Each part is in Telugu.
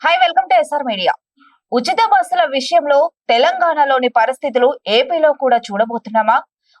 Hi welcome to SR media. ఉచిత బస్సుల విషయంలో తెలంగాణలోని పరిస్థితులు ఏపీలో కూడా చూడబోతున్నామా?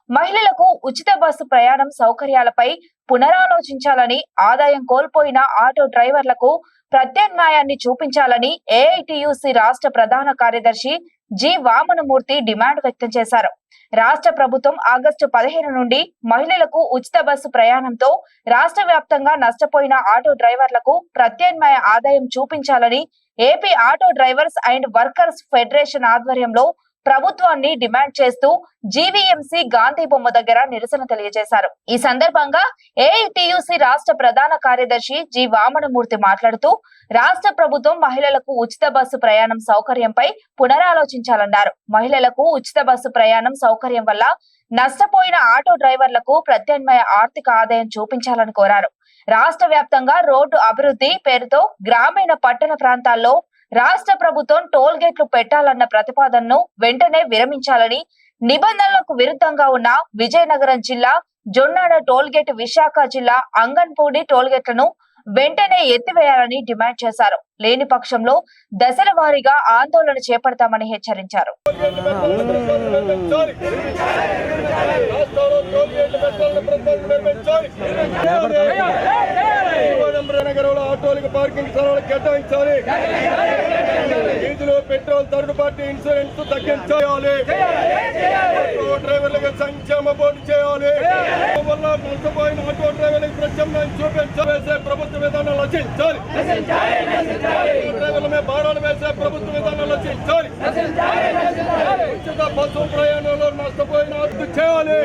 మహిళలకు ఉచిత బస్సు ప్రయాణం సౌకర్యాలపై పునరాలోచించాలని, ఆదాయం కోల్పోయిన ఆటో డ్రైవర్లకు ప్రత్యామ్నాయాన్ని చూపించాలని ఏఐటియుసి రాష్ట్ర ప్రధాన కార్యదర్శి జి వామనమూర్తి డిమాండ్ వ్యక్తం చేశారు. రాష్ట్ర ప్రభుత్వం ఆగస్టు 15 నుండి మహిళలకు ఉచిత బస్సు ప్రయాణంతో రాష్ట్ర వ్యాప్తంగా నష్టపోయిన ఆటో డ్రైవర్లకు ప్రత్యామ్నాయ ఆదాయం చూపించాలని AP auto drivers and workers federation ఆధ్వర్యంలో ప్రభుత్వాన్ని డిమాండ్ చేస్తూ జీవీఎంసీ గాంధీ బొమ్మ దగ్గర నిరసన తెలియజేశారు. ఈ సందర్భంగా ఏఐటియుసి రాష్ట్ర ప్రధాన కార్యదర్శి జి వామనమూర్తి మాట్లాడుతూ రాష్ట్ర ప్రభుత్వం మహిళలకు ఉచిత బస్సు ప్రయాణం సౌకర్యంపై పునరాలోచించాలన్నారు. మహిళలకు ఉచిత బస్సు ప్రయాణం సౌకర్యం వల్ల నష్టపోయిన ఆటో డ్రైవర్లకు ప్రత్యామ్నాయ ఆర్థిక ఆదాయం చూపించాలని కోరారు. రాష్ట్ర వ్యాప్తంగా రోడ్డు అభివృద్ధి పేరుతో గ్రామీణ పట్టణ ప్రాంతాల్లో రాష్ట్ర ప్రభుత్వం టోల్ గేట్లు పెట్టాలన్న ప్రతిపాదనను వెంటనే విరమించాలని, నిబంధనలకు విరుద్ధంగా ఉన్న విజయనగరం జిల్లా జొన్నాడ టోల్ గేట్, విశాఖ జిల్లా అంగన్పూడి టోల్ గేట్లను వెంటనే ఎత్తివేయాలని డిమాండ్ చేశారు. లేని పక్షంలో దశల వారీగా ఆందోళన చేపడతామని హెచ్చరించారు. ఆటోలకు పార్కింగ్ స్థలాలు కేటాయించాలి. వీధిలో పెట్రోల్, థర్డ్ పార్టీ ఇన్సూరెన్స్ తగ్గించాలి. ఆటో డ్రైవర్లకు సంక్షేమ బోర్డు చేయాలి. వల్ల నష్టపోయిన ఆటో డ్రైవర్లకు ప్రత్యామ్నాయం చూపించాలి. ప్రభుత్వ విధానాలు రచించాలి. డ్రైవర్ల మీద భారాలు వేసే ప్రభుత్వ విధానాలు రచించాలి. ఉచిత బస్సు ప్రయాణంలో నష్టపోయిన రద్దు చేయాలి.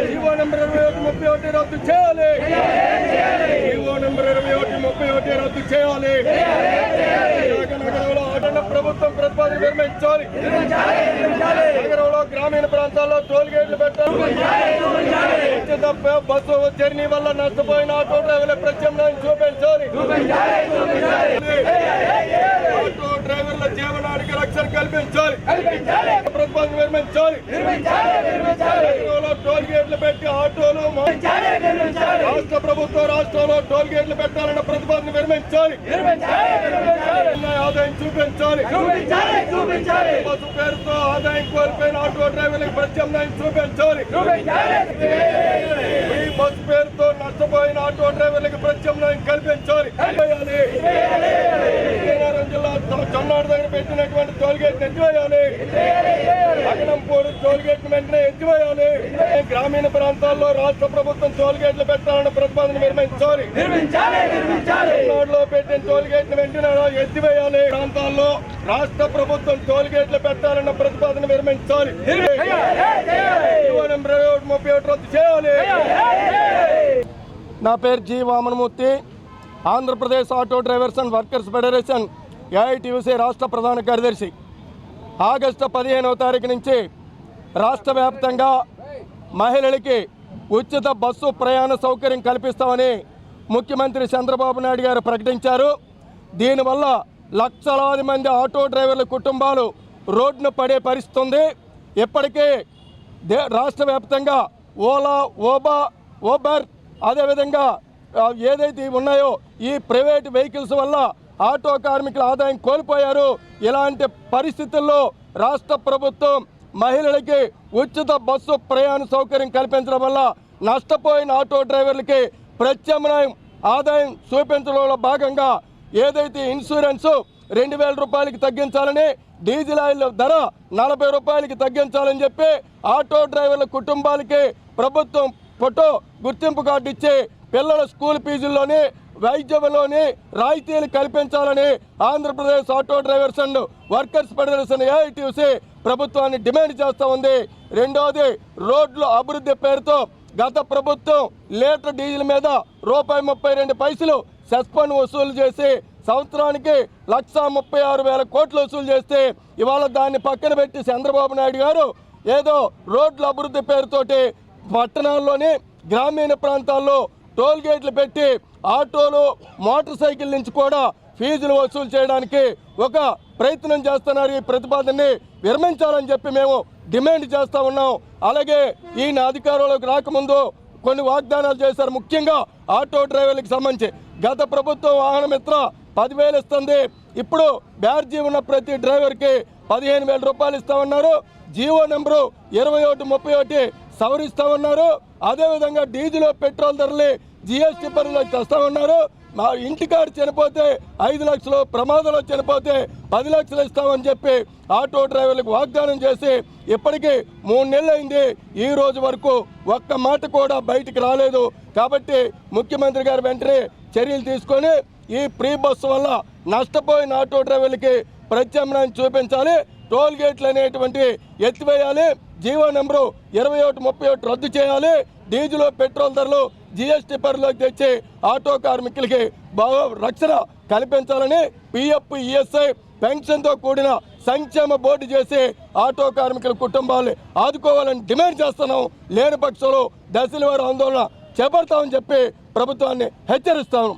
జీవో నెంబర్ 2131 రద్దు చేయాలి. జీవో నెంబర్ 2131 రద్దు చేయాలి. నగరంలో ఆటోల ప్రభుత్వం ప్రతిపాదన నిర్మించాలి. నగరంలో గ్రామీణ ప్రాంతాల్లో టోల్ గేట్లు పెట్టాలి. ఉచిత బస్సు జర్నీ వల్ల నష్టపోయిన ఆటో డ్రైవర్ల ప్రత్యామ్నాయం చూపించాలి. ఆటో డ్రైవర్ల జీవనానికి రక్షణ కల్పించాలి. ప్రతిపాదన నిర్మించాలి. నగరంలో టోల్ గేట్లు పెట్టి ఆటోలు రాష్ట్ర ప్రభుత్వం రాష్ట్రంలో టోల్ గేట్లు పెట్టాలన్న ప్రతిపాదన నిర్మించాలి. ఆదాయం చూపించాలి. బస్సు పేరుతో ఆదాయం కోల్పోయిన ఆటో డ్రైవర్లకు ప్రత్యామ్నాయం చూపించాలి. ఈ బస్సు పేరుతో నష్టపోయిన ఆటో డ్రైవర్లకు ప్రత్యామ్నాయం కల్పించాలి. విజయనగరం జిల్లా జొన్నాడ దగ్గర పెట్టినటువంటి టోల్ గేట్ ఎత్తివేయాలి. అగనంపూడి టోల్ గేట్ వెంటనే ఎత్తివేయాలి. గ్రామీణ ప్రాంతాల్లో రాష్ట్ర ప్రభుత్వం టోల్ గేట్లు పెట్టాలన్న ప్రతిపాదన నిర్మించాలి. తమిళనాడులో పెట్టిన టోల్ గేట్లు వెంటనే ఎత్తివేయాలి. ప్రాంతాల్లో రాష్ట్ర ప్రభుత్వం టోల్ గేట్లు పెట్టాలన్న ప్రతిపాదన నిర్మించాలి. 31 రద్దు చేయాలి. నా పేరు G Vamanamurthy, Andhra Pradesh auto drivers and workers federation AITUC రాష్ట్ర ప్రధాన కార్యదర్శి. ఆగస్టు 15వ తారీఖు నుంచి రాష్ట్ర వ్యాప్తంగా మహిళలకి ఉచిత బస్సు ప్రయాణ సౌకర్యం కల్పిస్తామని ముఖ్యమంత్రి చంద్రబాబు నాయుడు గారు ప్రకటించారు. దీనివల్ల లక్షలాది మంది ఆటో డ్రైవర్ల కుటుంబాలు రోడ్డున పడే పరిస్థితి ఉంది. ఇప్పటికే రాష్ట్ర వ్యాప్తంగా ఓలా, ఊబర్ అదేవిధంగా ఏదైతే ఉన్నాయో ఈ ప్రైవేట్ వెహికల్స్ వల్ల ఆటో కార్మికుల ఆదాయం కోల్పోయారు. ఇలాంటి పరిస్థితుల్లో రాష్ట్ర ప్రభుత్వం మహిళలకి ఉచిత బస్సు ప్రయాణ సౌకర్యం కల్పించడం వల్ల నష్టపోయిన ఆటో డ్రైవర్లకి ప్రత్యామ్నాయం ఆదాయం చూపించడంలో భాగంగా ఏదైతే ఇన్సూరెన్స్ 2000 రూపాయలకి తగ్గించాలని, డీజిల్ ఆయిల్ ధర 40 రూపాయలకి తగ్గించాలని చెప్పి ఆటో డ్రైవర్ల కుటుంబాలకి ప్రభుత్వం ఫోటో గుర్తింపు కార్డు ఇచ్చి పిల్లల స్కూల్ ఫీజుల్లోని, వైద్యంలోని రాయితీలు కల్పించాలని Andhra Pradesh auto drivers and workers federation AITUC ప్రభుత్వాన్ని డిమాండ్ చేస్తూ ఉంది. రెండోది, రోడ్ల అభివృద్ధి పేరుతో గత ప్రభుత్వం లీటర్ డీజిల్ మీద ₹32 సెస్పెండ్ వసూలు చేసి సంవత్సరానికి 136,000 కోట్లు వసూలు చేస్తే ఇవాళ దాన్ని పక్కన పెట్టి చంద్రబాబు నాయుడు గారు ఏదో రోడ్ల అభివృద్ధి పేరుతోటి పట్టణాల్లోని గ్రామీణ ప్రాంతాల్లో టోల్ గేట్లు పెట్టి ఆటోలు, మోటార్ సైకిల్ నుంచి కూడా ఫీజులు వసూలు చేయడానికి ఒక ప్రయత్నం చేస్తున్నారు. ఈ ప్రతిపాదనని విరమించాలని చెప్పి మేము డిమాండ్ చేస్తూ ఉన్నాం. అలాగే ఈయన అధికారంలోకి రాకముందు కొన్ని వాగ్దానాలు చేశారు. ముఖ్యంగా ఆటో డ్రైవర్లకు సంబంధించి గత ప్రభుత్వం వాహన మిత్ర 10,000 ఇస్తుంది. ఇప్పుడు బ్యాడ్జీ ఉన్న ప్రతి డ్రైవర్కి 15,000 రూపాయలు ఇస్తామన్నారు. GO number 21, 31 సవరిస్తామన్నారు. అదేవిధంగా డీజిల్ పెట్రోల్ ధరలు GST పరిధిలోకి తెస్తామన్నారు. మా ఇంటికాడు చనిపోతే 5 లక్షలు, ప్రమాదంలో చనిపోతే 10 లక్షలు ఇస్తామని చెప్పి ఆటో డ్రైవర్లకు వాగ్దానం చేసి ఇప్పటికీ 3 నెలలు అయింది. ఈ రోజు వరకు ఒక్క మాట కూడా బయటికి రాలేదు. కాబట్టి ముఖ్యమంత్రి గారు వెంటనే చర్యలు తీసుకొని ఈ ఫ్రీ బస్సు వల్ల నష్టపోయిన ఆటో డ్రైవర్లకి ప్రత్యామ్నాయం చూపించాలి. టోల్ గేట్లు అనేటువంటి ఎత్తివేయాలి. జీవో నెంబరు 21, 31 రద్దు చేయాలి. డీజిల్ పెట్రోల్ ధరలు GST పరిధిలోకి తెచ్చి ఆటో కార్మికులకి బాగా రక్షణ కల్పించాలని PF, ESI పెన్షన్తో కూడిన సంక్షేమ బోర్డు చేసి ఆటో కార్మికుల కుటుంబాలు ఆదుకోవాలని డిమాండ్ చేస్తున్నాం. లేని పక్షంలో దశల వారు ఆందోళన చేపడతామని చెప్పి ప్రభుత్వాన్ని హెచ్చరిస్తాము.